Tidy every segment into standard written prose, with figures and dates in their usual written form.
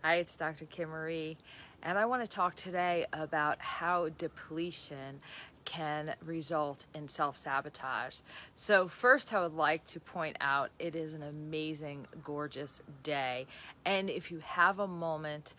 Hi, it's Dr. Kim Marie, and I want to talk today about how depletion can result in self-sabotage. So first, I would like to point out it is an amazing, gorgeous day, and if you have a moment,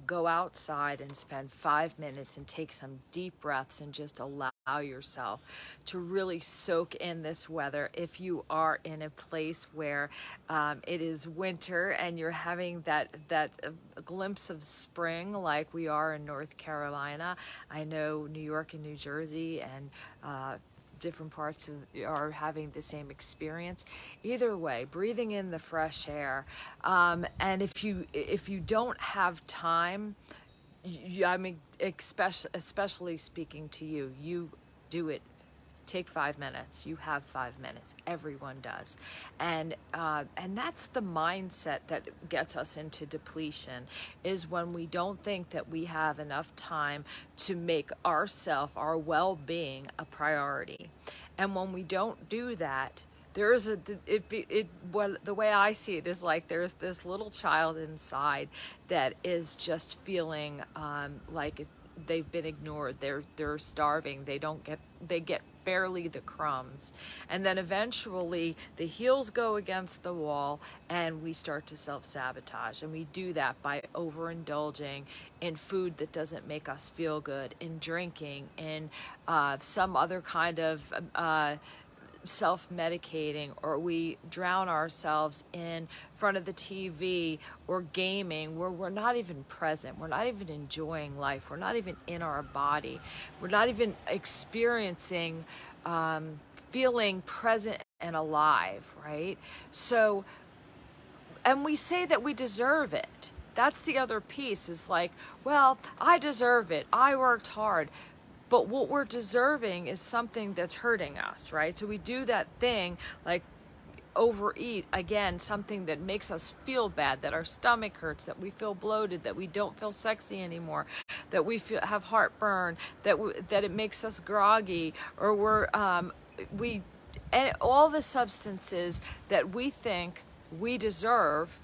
go outside and spend 5 minutes and take some deep breaths and just allow yourself to really soak in this weather. If you are in a place where it is winter and you're having that glimpse of spring like we are in North Carolina, I know New York and New Jersey and different parts are having the same experience. Either way, breathing in the fresh air, and if you don't have time, I mean, especially speaking to you, you do it. Take 5 minutes. You have 5 minutes. Everyone does, and that's the mindset that gets us into depletion. Is when we don't think that we have enough time to make our well-being a priority, and when we don't do that, there's the way I see it is like there's this little child inside that is just feeling like they've been ignored. They're starving. They get barely the crumbs, and then eventually the heels go against the wall and we start to self-sabotage, and we do that by overindulging in food that doesn't make us feel good, in drinking, in some other kind of self-medicating, or we drown ourselves in front of the TV or gaming where we're not even present, we're not even enjoying life, we're not even in our body, we're not even experiencing feeling present and alive, right? So, and we say that we deserve it. That's the other piece, is like, well, I deserve it, I worked hard. But what we're deserving is something that's hurting us, right? So we do that thing like overeat, again, something that makes us feel bad, that our stomach hurts, that we feel bloated, that we don't feel sexy anymore, that we have heartburn, that it makes us groggy, or and all the substances that we think we deserve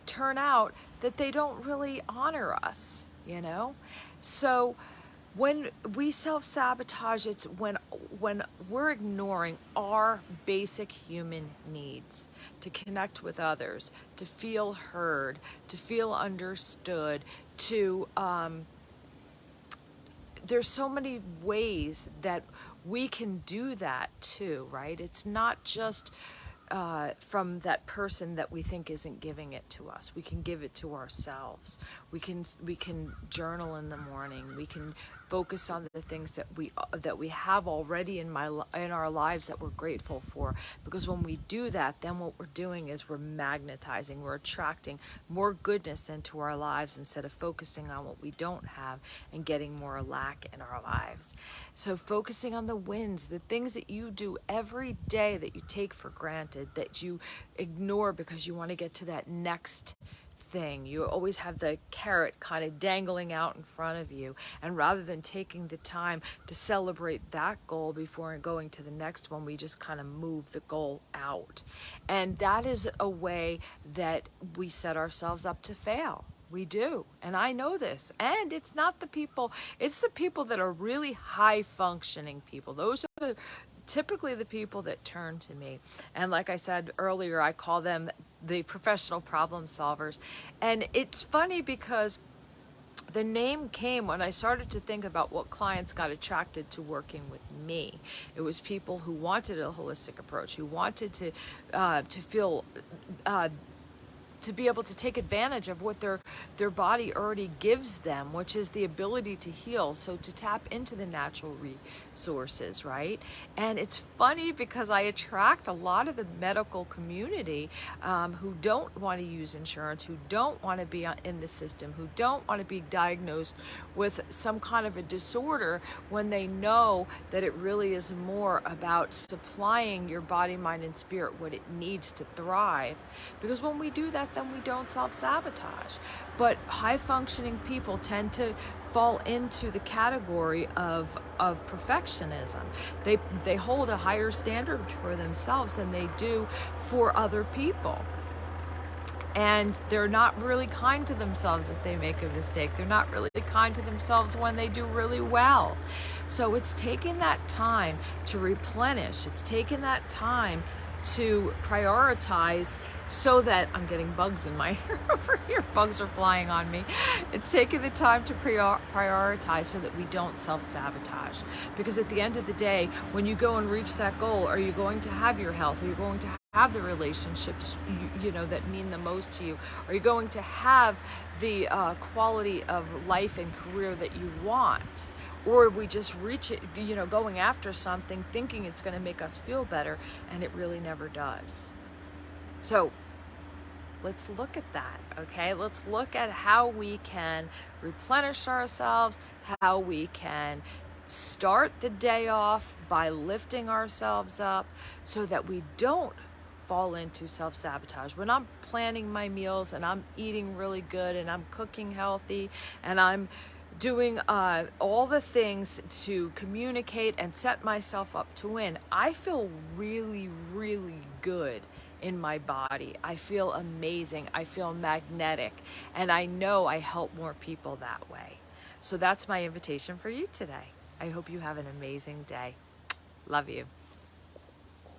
turn out that they don't really honor us, you know? So when we self-sabotage, it's when we're ignoring our basic human needs: to connect with others, to feel heard, to feel understood, to there's so many ways that we can do that too, right? It's not just from that person that we think isn't giving it to us. We can give it to ourselves. We can journal in the morning. We can focus on the things that we have already in our lives that we're grateful for. Because when we do that, then what we're doing is we're magnetizing. We're attracting more goodness into our lives instead of focusing on what we don't have and getting more lack in our lives. So focusing on the wins, the things that you do every day that you take for granted, that you ignore because you want to get to that next thing. You always have the carrot kind of dangling out in front of you, and rather than taking the time to celebrate that goal before going to the next one, we just kind of move the goal out. And that is a way that we set ourselves up to fail. We do. And I know this. And it's not the people, it's the people that are really high functioning people. Those are typically the people that turn to me. And like I said earlier, I call them the professional problem solvers. And it's funny because the name came when I started to think about what clients got attracted to working with me. It was people who wanted a holistic approach, who wanted to feel to be able to take advantage of what their body already gives them, which is the ability to heal. So to tap into the natural resources, right? And it's funny because I attract a lot of the medical community who don't want to use insurance, who don't want to be in the system, who don't want to be diagnosed with some kind of a disorder, when they know that it really is more about supplying your body, mind, and spirit what it needs to thrive. Because when we do that, then we don't self-sabotage. But high-functioning people tend to fall into the category of perfectionism. They hold a higher standard for themselves than they do for other people. and they're not really kind to themselves if they make a mistake. They're not really kind to themselves when they do really well. So it's taking that time to replenish. It's taking that time to prioritize, so that I'm getting bugs in my hair over here. Bugs are flying on me. It's taking the time to prioritize so that we don't self-sabotage. Because at the end of the day, when you go and reach that goal, are you going to have your health? Are you going to have the relationships you know that mean the most to you? Are you going to have the quality of life and career that you want? Or we just reach it, going after something thinking it's going to make us feel better, and it really never does. So let's look at that, okay? Let's look at how we can replenish ourselves, how we can start the day off by lifting ourselves up so that we don't fall into self-sabotage. When I'm planning my meals and I'm eating really good and I'm cooking healthy and I'm doing all the things to communicate and set myself up to win, I feel really, really good in my body. I feel amazing. I feel magnetic. And I know I help more people that way. So that's my invitation for you today. I hope you have an amazing day. Love you.